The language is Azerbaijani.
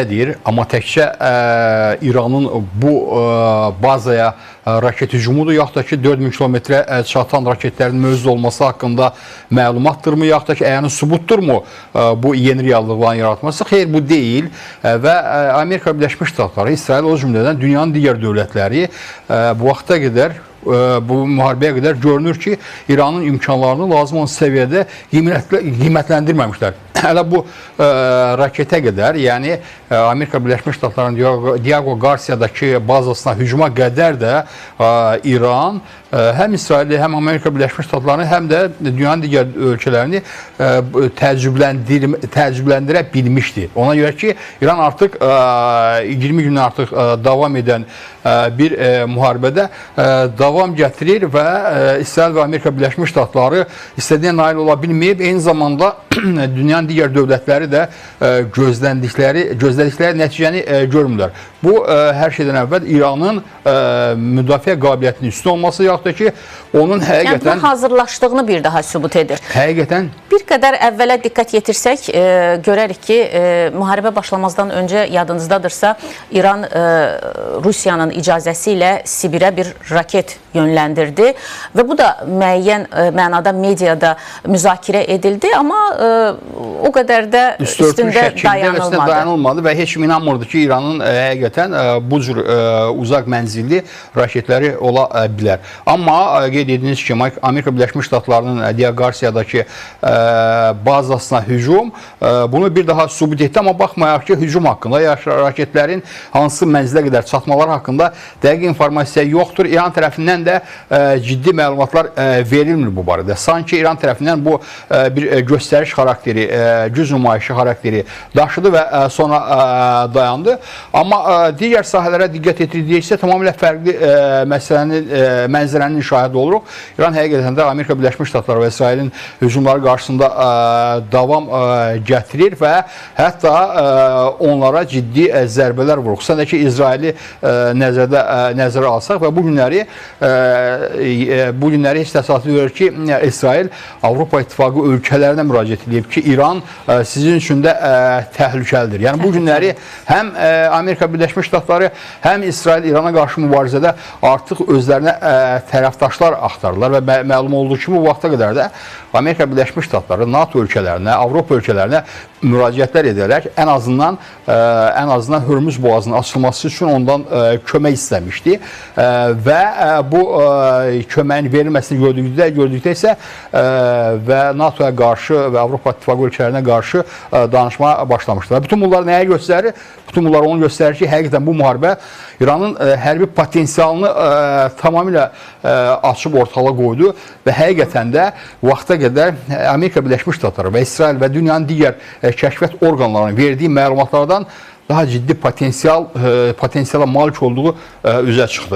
deyir, amma təkcə İranın bu bazaya raket hücumudur, yaxud da ki 4000 kilometrə çatan raketlərin mövcud olması haqqında məlumatdırmı, yaxud da ki əyani sübutdurmu bu yeni reallıqların yaratması? Xeyr, bu deyil və Amerika Birləşmiş Ştatları, İsrail o cümlədən dünyanın digər dövlətləri bu vaxta qədər bu müharibəyə qədər görünür ki, İranın imkanlarını lazım olan səviyyədə qiymətləndirməmişlər. Hələ bu raketə qədər, yəni Amerika Birləşmiş Ştatlarının Diego Garcia'dakı bazasına hücuma qədər də İran həm İsraili, həm Amerika Birləşmiş Ştatlarını, həm də dünyanın digər ölkələrini təəccübləndirə bilmişdi. Ona görə ki, İran artıq 20 gün artıq davam edən bir müharibədə davam gətirir və İsrail və Amerika Birləşmiş Ştatları istədiyinə nail ola bilməyib, eyni zamanda dünyanın digər dövlətləri də gözlədikləri nəticəni görmürlər. Bu, hər şeydən əvvəl İranın müdafiə qabiliyyətinin üstün olması, yaxud da ki, onun həqiqətən... Yəni, hazırlaşdığını bir daha sübut edir. Həqiqətən... Bir qədər əvvələ diqqət yetirsək, görərik ki, müharibə başlamazdan öncə yadınızdadırsa, İran Rusiyanın icazəsi ilə Sibirə bir raket yönləndirdi və bu da müəyyən mənada mediada müzakirə edildi, amma o qədər də üstündə dayanılmadı və heç kim inanmırdı ki, İranın həqiqətən bu cür uzaq mənzilli raketləri ola bilər. Amma qeyd ediniz ki, Amerika Birləşmiş Ştatlarının Diego Garcia'dakı bazasına hücum bunu bir daha sübut etdi, amma baxmayaq ki, hücum haqqında, raketlərin hansı mənzilə qədər çatmalar haqqında dəqiq informasiya yoxdur. İran tərəfindən də ciddi məlumatlar verilmir bu barədə. Sanki İran tərəfindən bu bir göstəriş xarakteri, güc nümayişi xarakteri daşıdı və sonra dayandı. Amma digər sahələrə diqqət yetirdikcə tamamilə fərqli mənzərənin şahidi oluruq. İran həqiqətən də Amerika Birləşmiş Ştatları və İsrailin hücumları qarşısında davam gətirir və hətta onlara ciddi zərbələr vurur. Xüsusən də ki, İsraili nəzərə alsaq və bu günləri heç təsadüf verir ki, İsrail Avropa İttifaqı ölkələrinə müraciət edib ki, İran sizin üçün də təhlükəlidir. Yəni bu günləri həm Amerika Birləşmiş Ştatları, həm İsrail İrana qarşı mübarizədə artıq özlərinə tərəfdaşlar axtarırlar və məlum olduğu kimi bu vaxta qədər də Amerika Birləşmiş Ştatları NATO ölkələrinə, Avropa ölkələrinə müraciətlər edərək ən azından Hörmüz boğazının açılması üçün ondan kömək istəmişdi və bu köməyin verilməsini gördükdə isə və NATOya qarşı və Avropa İttifaqı ölkələrinə qarşı danışmaya başlamışdılar. Bütün bunlar nəyə göstərir? Bütün bunlar onu göstərir ki, həqiqətən bu müharibə İranın hərbi potensialını tamamilə açıb ortalığa qoydu və həqiqətən də vaxta qədər Amerika Birləşmiş Ştatları və İsrail və dünyanın digər kəşfiyyat orqanlarının verdiyi məlumatlardan daha ciddi potensiala malik olduğu üzə çıxdı.